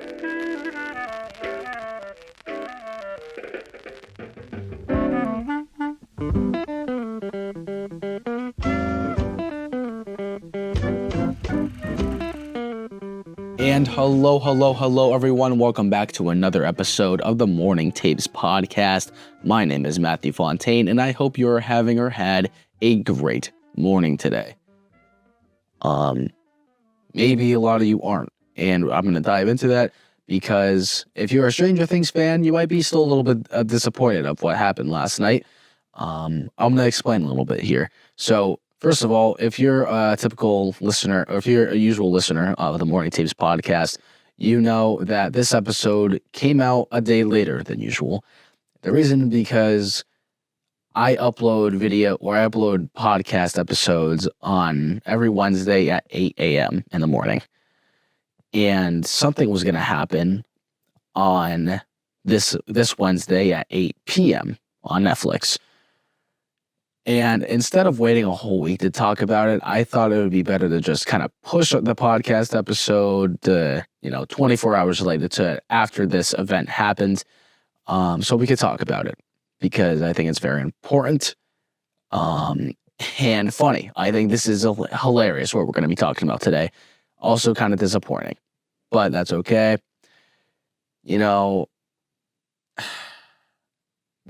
And hello, everyone. Welcome back to another episode of the Morning Tapes podcast. My name is Matthew Fontaine, and I hope you're having or had a great morning today. Maybe a lot of you aren't, and I'm going to dive into that because if you're a Stranger Things fan, you might be still a little bit disappointed of what happened last night. I'm going to explain a little bit here. So, first of all, if you're a typical listener, or if you're a usual listener of the Morning Tapes podcast, you know that this episode came out a day later than usual. The reason because I upload podcast episodes on every Wednesday at 8 a.m. in the morning. And something was going to happen on this Wednesday at 8 p.m. on Netflix. And instead of waiting a whole week to talk about it, I thought it would be better to just kind of push the podcast episode to, 24 hours later to after this event happened, so we could talk about it because I think it's very important and funny. I think this is hilarious what we're going to be talking about today. Also kind of disappointing, but that's okay.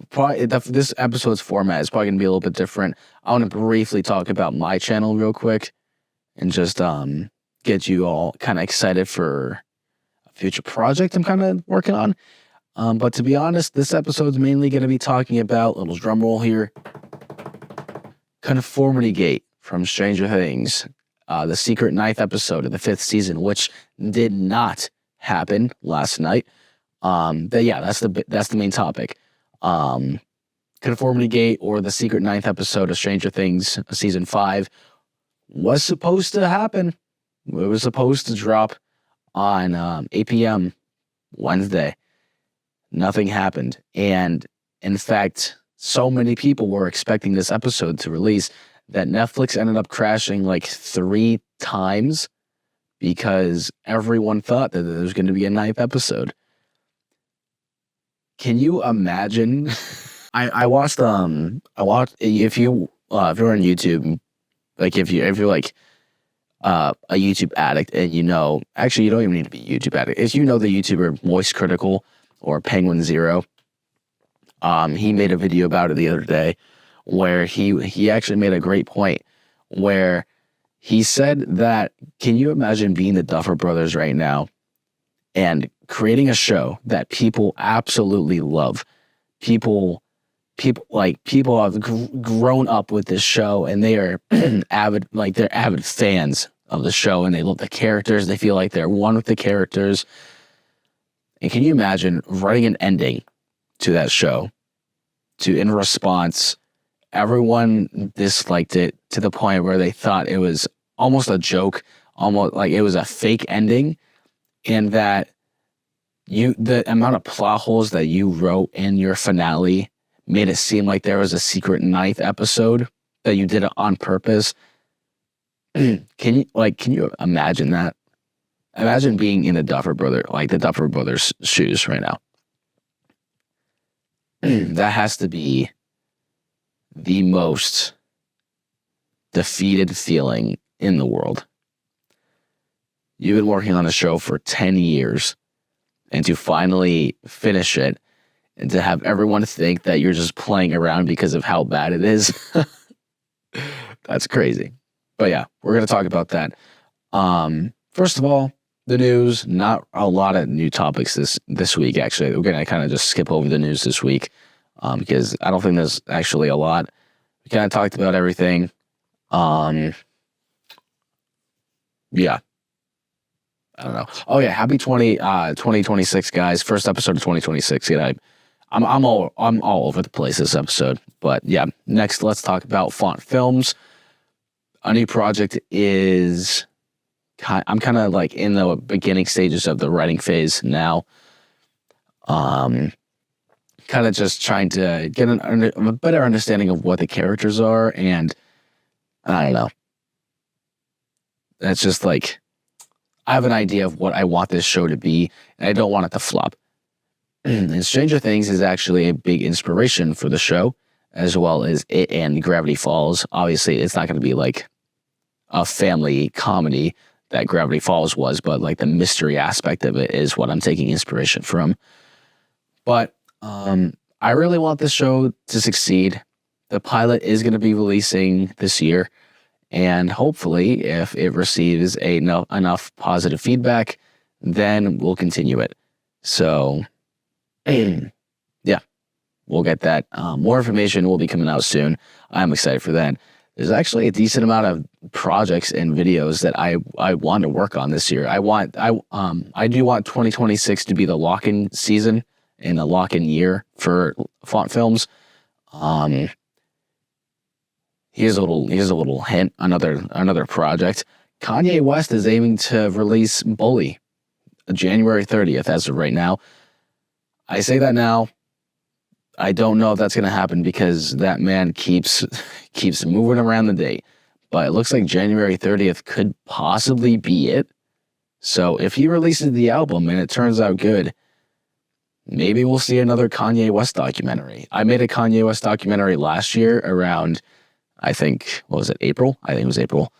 Probably this episode's format is probably going to be a little bit different. I want to briefly talk about my channel real quick and just get you all kind of excited for a future project I'm kind of working on. But to be honest, this episode's mainly going to be talking about, little drum roll here, Conformity Gate from Stranger Things, the secret 9th episode of the 5th season, which did not happen last night. That's the main topic. Conformity Gate, or the secret 9th episode of Stranger Things season 5, was supposed to happen. It was supposed to drop on 8 p.m. Wednesday. Nothing happened. And in fact, so many people were expecting this episode to release that Netflix ended up crashing like 3 times because everyone thought that there was going to be a 9th episode. Can you imagine? I watched if you're on YouTube, like if you're like a YouTube addict, and actually you don't even need to be a YouTube addict. If you know the YouTuber Moist Critical or Penguin Zero, he made a video about it the other day where he actually made a great point where he said that, can you imagine being the Duffer brothers right now and creating a show that people absolutely love? People have grown up with this show, and they are they're avid fans of the show, and they love the characters. They feel like they're one with the characters. And can you imagine writing an ending to that show? In response, everyone disliked it to the point where they thought it was almost a joke, almost like it was a fake ending, and that the amount of plot holes that you wrote in your finale made it seem like there was a secret 9th episode, that you did it on purpose. Can you imagine that? Imagine being in the Duffer brothers' shoes right now. That has to be the most defeated feeling in the world. You've been working on a show for 10 years, and to finally finish it, and to have everyone think that you're just playing around because of how bad it is. That's crazy. But yeah, we're going to talk about that. First of all, the news. Not a lot of new topics this week, actually. We're going to kind of just skip over the news this week because I don't think there's actually a lot. We kind of talked about everything. Yeah. I don't know. Oh yeah, happy 2026, guys. First episode of 2026. I'm all over the place this episode. But yeah, next let's talk about Font Films. A new project is I'm kind of like in the beginning stages of the writing phase now. Kind of just trying to get a better understanding of what the characters are, and I don't know. That's just like I have an idea of what I want this show to be, and I don't want it to flop. And Stranger Things is actually a big inspiration for the show, as well as it and Gravity Falls. Obviously, it's not going to be like a family comedy that Gravity Falls was, but like the mystery aspect of it is what I'm taking inspiration from. But I really want this show to succeed. The pilot is going to be releasing this year, and hopefully, if it receives enough positive feedback, then we'll continue it. So, yeah, we'll get that. More information will be coming out soon. I'm excited for that. There's actually a decent amount of projects and videos that I want to work on this year. I do want 2026 to be the lock-in season and a lock-in year for font films. Here's a little hint. Another project. Kanye West is aiming to release Bully January 30th as of right now. I say that now. I don't know if that's going to happen because that man keeps moving around the date. But it looks like January 30th could possibly be it. So if he releases the album and it turns out good, maybe we'll see another Kanye West documentary. I made a Kanye West documentary last year around, I think, what was it, April? I think it was April.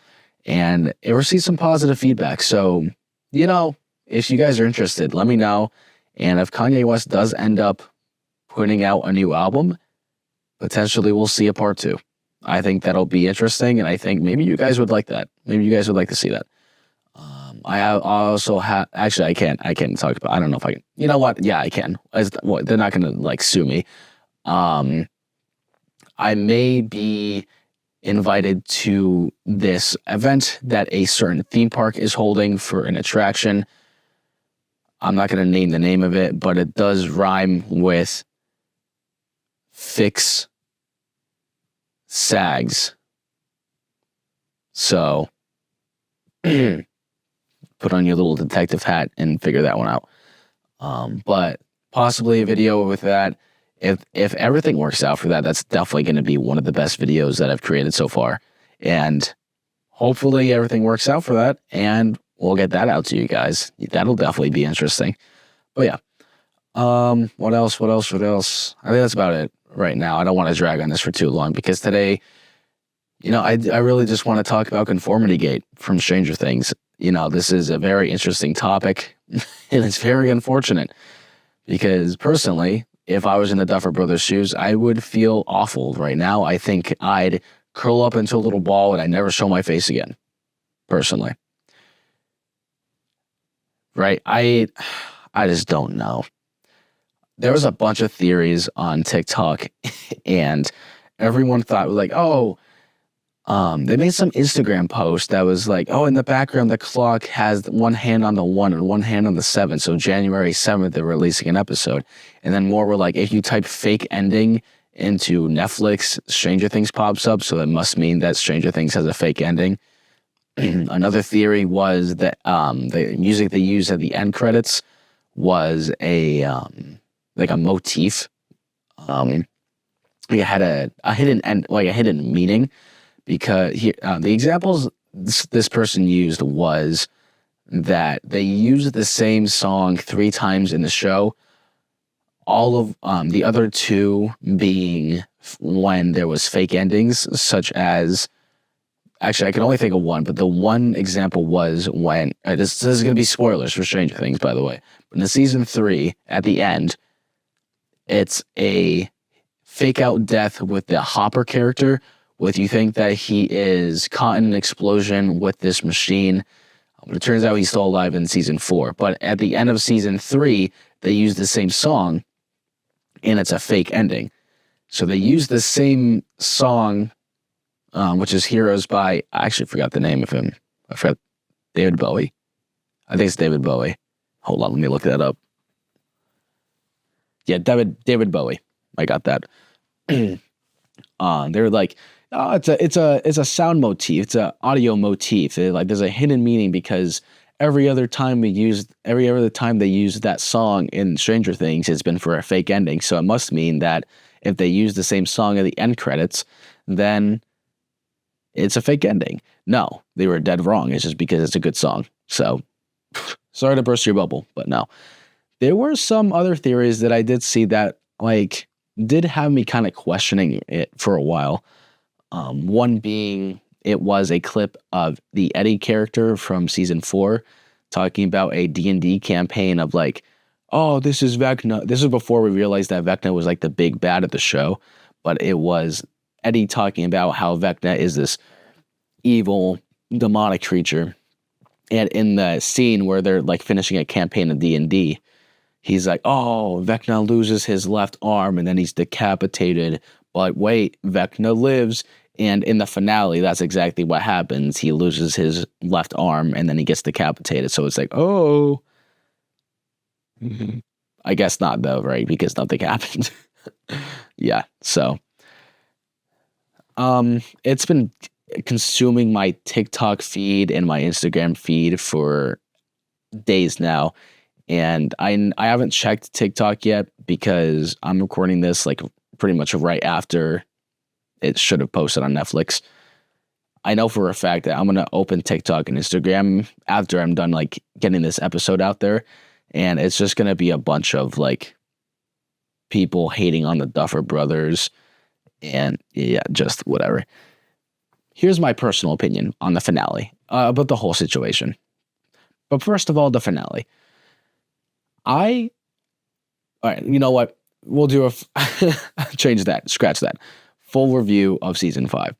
And it received some positive feedback. So, if you guys are interested, let me know. And if Kanye West does end up putting out a new album, potentially we'll see a part 2. I think that'll be interesting, and I think maybe you guys would like that. Maybe you guys would like to see that. I also have, actually, I can't talk about, I don't know if I can, you know what? Yeah, I can. They're not going to sue me. I may be invited to this event that a certain theme park is holding for an attraction. I'm not going to name the name of it, but it does rhyme with Fix Sags. So put on your little detective hat and figure that one out. But possibly a video with that. If everything works out for that, that's definitely going to be one of the best videos that I've created so far. And hopefully everything works out for that, and we'll get that out to you guys. That'll definitely be interesting. But yeah. What else? I think that's about it right now. I don't want to drag on this for too long because today, I really just want to talk about Conformity Gate from Stranger Things. This is a very interesting topic, and it's very unfortunate because personally, if I was in the Duffer brothers' shoes, I would feel awful right now. I think I'd curl up into a little ball and I'd never show my face again, personally. Right? I just don't know. There was a bunch of theories on TikTok, and everyone thought, like, they made some Instagram post that was like, in the background, the clock has one hand on the 1 and one hand on the 7. So January 7th, they're releasing an episode. And then more were like, if you type fake ending into Netflix, Stranger Things pops up. So that must mean that Stranger Things has a fake ending. Another theory was that the music they used at the end credits was a motif. It had a hidden end, like a hidden meaning, because the examples this person used was that they used the same song 3 times in the show. All of the other 2 being when there was fake endings, such as, actually I can only think of one, but the one example was when this is going to be spoilers for Stranger Things, by the way. But in season 3, at the end, it's a fake out death with the Hopper character, with you think that he is caught in an explosion with this machine. But it turns out he's still alive in season 4. But at the end of season 3, they use the same song, and it's a fake ending. So they use the same song, which is Heroes by, I actually forgot the name of him. I forgot, David Bowie. I think it's David Bowie. Hold on, let me look that up. Yeah, David Bowie. I got that. They were like, it's a sound motif. It's an audio motif. There's a hidden meaning because every other time they use that song in Stranger Things, it's been for a fake ending. So it must mean that if they use the same song at the end credits, then it's a fake ending. No, they were dead wrong. It's just because it's a good song. So sorry to burst your bubble, but no. There were some other theories that I did see that like did have me kind of questioning it for a while. One being it was a clip of the Eddie character from season 4 talking about a D&D campaign of like, oh, this is Vecna. This is before we realized that Vecna was like the big bad of the show, but it was Eddie talking about how Vecna is this evil demonic creature. And in the scene where they're like finishing a campaign of D&D, he's like, oh, Vecna loses his left arm and then he's decapitated. But wait, Vecna lives. And in the finale, that's exactly what happens. He loses his left arm and then he gets decapitated. So it's like, oh. I guess not, though, right? Because nothing happened. Yeah, so. It's been consuming my TikTok feed and my Instagram feed for days now. And I haven't checked TikTok yet because I'm recording this like pretty much right after it should have posted on Netflix. I know for a fact that I'm going to open TikTok and Instagram after I'm done like getting this episode out there. And it's just going to be a bunch of like people hating on the Duffer brothers and yeah, just whatever. Here's my personal opinion on the finale about the whole situation. But first of all, the finale. All right, you know what? We'll do change that, scratch that. Full review of season 5.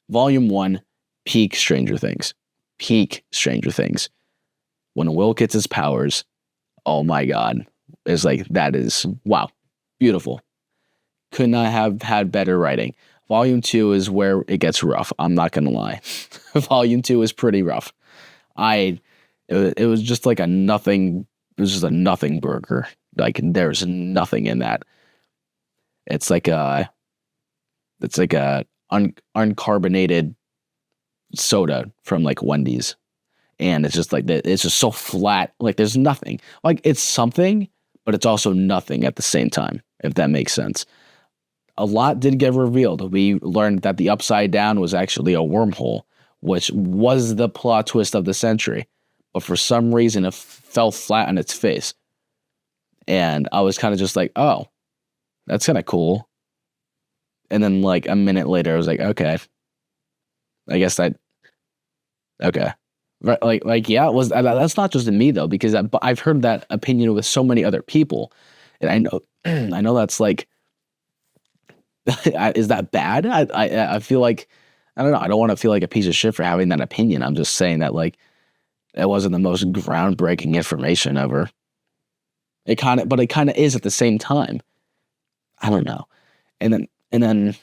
Volume 1, peak Stranger Things. Peak Stranger Things. When Will gets his powers, oh my God. It's like, that is, wow, beautiful. Could not have had better writing. Volume 2 is where it gets rough. I'm not going to lie. Volume 2 is pretty rough. It was just like a nothing. It was just a nothing burger. Like there's nothing in that. It's like a uncarbonated soda from like Wendy's, and it's just like that. It's just so flat. Like there's nothing. Like it's something, but it's also nothing at the same time. If that makes sense. A lot did get revealed. We learned that the Upside Down was actually a wormhole, which was the plot twist of the century. But for some reason, it fell flat on its face. And I was kind of just like, oh, that's kind of cool. And then like a minute later, I was like, okay. I guess okay. Right, like yeah, it was, that's not just in me though, because I've heard that opinion with so many other people. And I know that's like, is that bad? I feel like, I don't know. I don't want to feel like a piece of shit for having that opinion. I'm just saying that like, it wasn't the most groundbreaking information ever. But it kind of is at the same time. I don't know. And then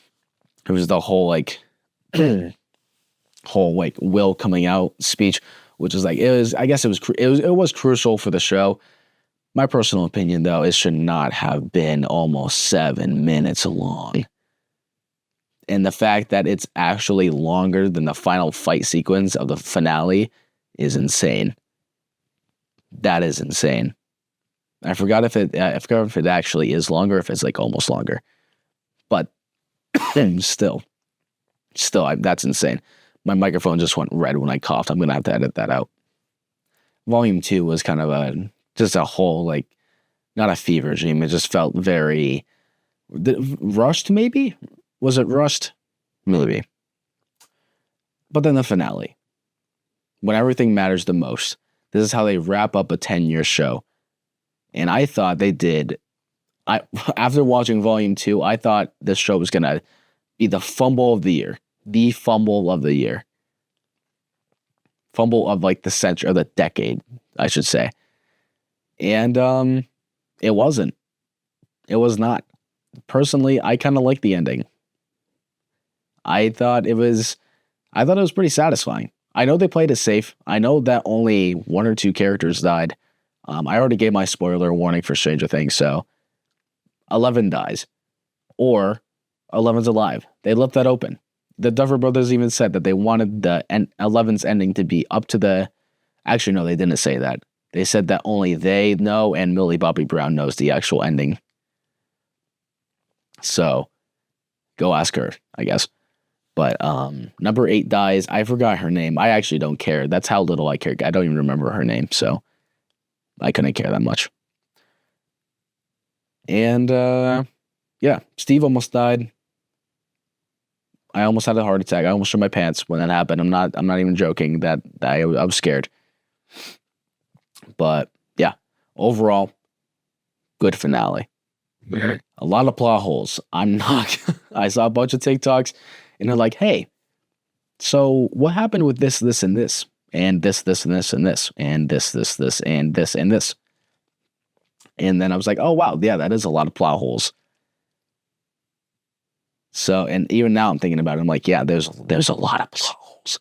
it was the whole like, whole like Will coming out speech, which is like, I guess it was crucial for the show. My personal opinion though, it should not have been almost 7 minutes long. And the fact that it's actually longer than the final fight sequence of the finale is insane. That is insane. I forgot if it actually is longer, if it's like almost longer. But still, that's insane. My microphone just went red when I coughed. I'm going to have to edit that out. Volume 2 was kind of just a whole, like, not a fever dream. It just felt very rushed, maybe? Was it rushed? Maybe. But then the finale. When everything matters the most. This is how they wrap up a 10-year show. And I thought they did. After watching Volume 2, I thought this show was going to be the fumble of the year. The fumble of the year. Fumble of like the century, or the decade, I should say. And it wasn't. It was not. Personally, I kind of liked the ending. I thought it was pretty satisfying. I know they played it safe. I know that only 1 or 2 characters died. I already gave my spoiler warning for Stranger Things, so 11 dies. Or 11's alive. They left that open. The Duffer brothers even said that they wanted the 11's ending to be up to the... Actually, no, they didn't say that. They said that only they know and Millie Bobby Brown knows the actual ending. So, go ask her, I guess. But number 8 dies. I forgot her name. I actually don't care. That's how little I care. I don't even remember her name, so I couldn't care that much. And yeah, Steve almost died. I almost had a heart attack. I almost shit my pants when that happened. I'm not even joking. That I was scared. But yeah, overall, good finale. A lot of plot holes. I'm not. I saw a bunch of TikToks, and they're like, "Hey, so what happened with this, this, and this, and this, this, and this, and this, and this, this, and this, and this?" And then I was like, "Oh wow, yeah, that is a lot of plot holes." So, and even now I'm thinking about it. I'm like, yeah, there's a lot of plot holes.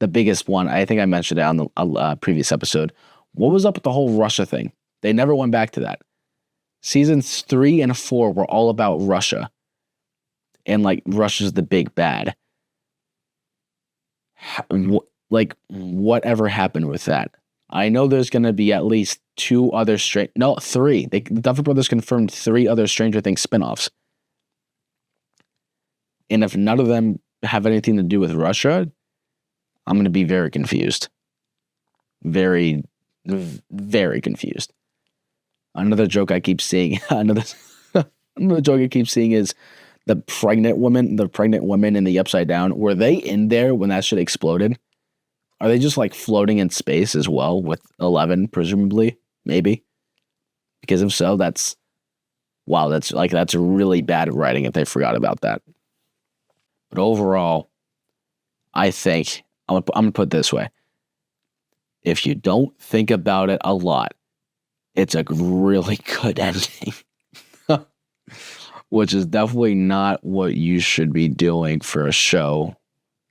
The biggest one, I think I mentioned it on the previous episode. What was up with the whole Russia thing? They never went back to that. Seasons 3 and 4 were all about Russia. And like, Russia's the big bad. Like, whatever happened with that? I know there's going to be at least 3. The Duffer Brothers confirmed 3 other Stranger Things spinoffs. And if none of them have anything to do with Russia, I'm going to be very confused. Very, very confused. Another joke I keep seeing, another joke I keep seeing is the pregnant women in the Upside Down. Were they in there when that shit exploded? Are they just like floating in space as well with 11, presumably? Maybe. Because if so, that's really bad writing if they forgot about that. But overall, I think, I'm going to put it this way. If you don't think about it a lot, it's a really good ending. Which is definitely not what you should be doing for a show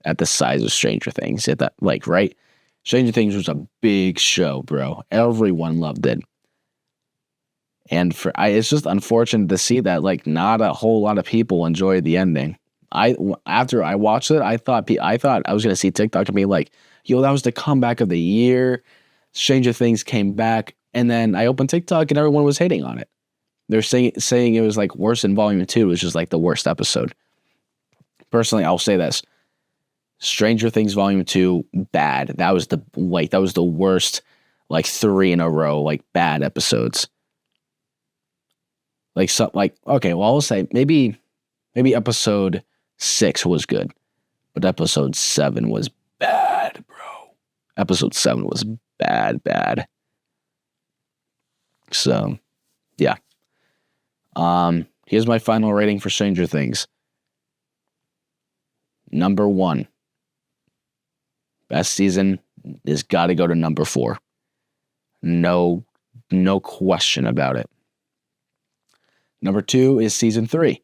at the size of Stranger Things. Right? Stranger Things was a big show, bro. Everyone loved it. And it's just unfortunate to see that like not a whole lot of people enjoyed the ending. After I watched it, I thought I was gonna see TikTok and be like, "Yo, that was the comeback of the year. Stranger Things came back," and then I opened TikTok and everyone was hating on it. They're saying it was like worse than Volume 2, which is like the worst episode. Personally, I'll say this: Stranger Things Volume 2, bad. That was the worst, like 3 in a row, like bad episodes. Okay, well I'll say maybe episode 6 was good, but episode 7 was bad, bro. Episode 7 was bad. So, yeah. Here's my final rating for Stranger Things. Number 1. Best season has got to go to number 4. No question about it. Number 2 is season 3.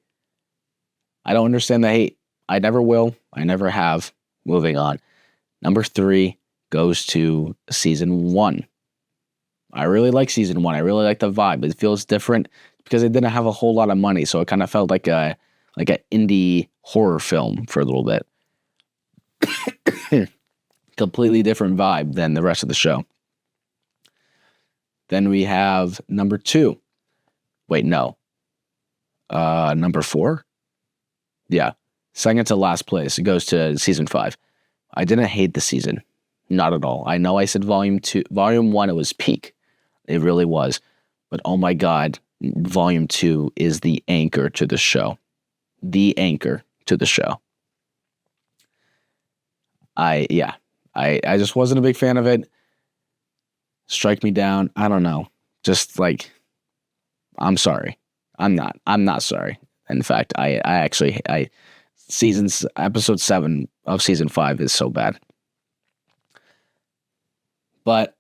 I don't understand the hate. I never will. I never have. Moving on. Number 3 goes to season 1. I really like season 1. I really like the vibe. It feels different because it didn't have a whole lot of money, so it kind of felt like an indie horror film for a little bit. Completely different vibe than the rest of the show. Then we have number 2. Wait, no. Number 4? Yeah. Second to last place. It goes to season 5. I didn't hate the season. Not at all. I know I said volume 1, it was peak. It really was. But oh my God, volume 2 is the anchor to the show. The anchor to the show. I just wasn't a big fan of it. Strike me down. I don't know. Just like, I'm sorry. I'm not sorry. In fact, episode 7 of season 5 is so bad. But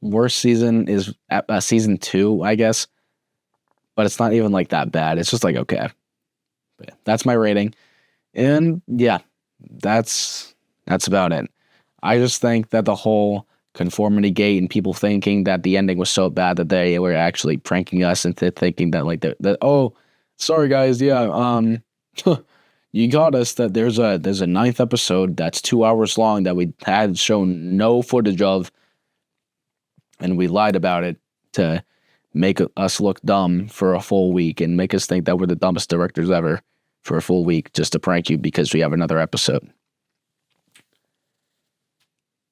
worst season is season 2, I guess. But it's not even like that bad. It's just like, okay. But that's my rating. And yeah, that's about it. I just think that the whole conformity gate and people thinking that the ending was so bad that they were actually pranking us into thinking that like that oh, sorry guys, yeah, you got us that there's a 9th episode that's 2 hours long that we had shown no footage of, and we lied about it to make us look dumb for a full week and make us think that we're the dumbest directors ever. for a full week just to prank you because we have another episode.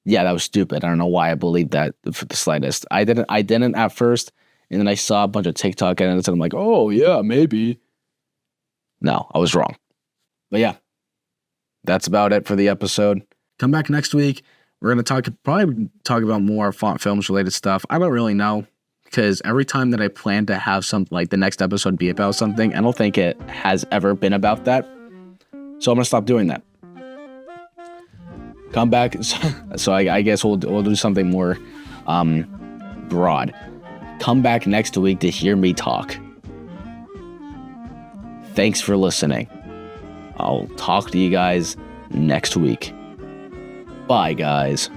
Yeah, that was stupid. I don't know why I believed that for the slightest. I didn't at first, and then I saw a bunch of TikTok edits, and I'm like, oh yeah, maybe. No, I was wrong. But yeah, that's about it for the episode. Come back next week. We're gonna probably talk about more font films related stuff. I don't really know, because every time that I plan to have something like the next episode be about something, I don't think it has ever been about that. So I'm gonna stop doing that. Come back. So I guess we'll do something more broad. Come back next week to hear me talk. Thanks for listening. I'll talk to you guys next week. Bye, guys.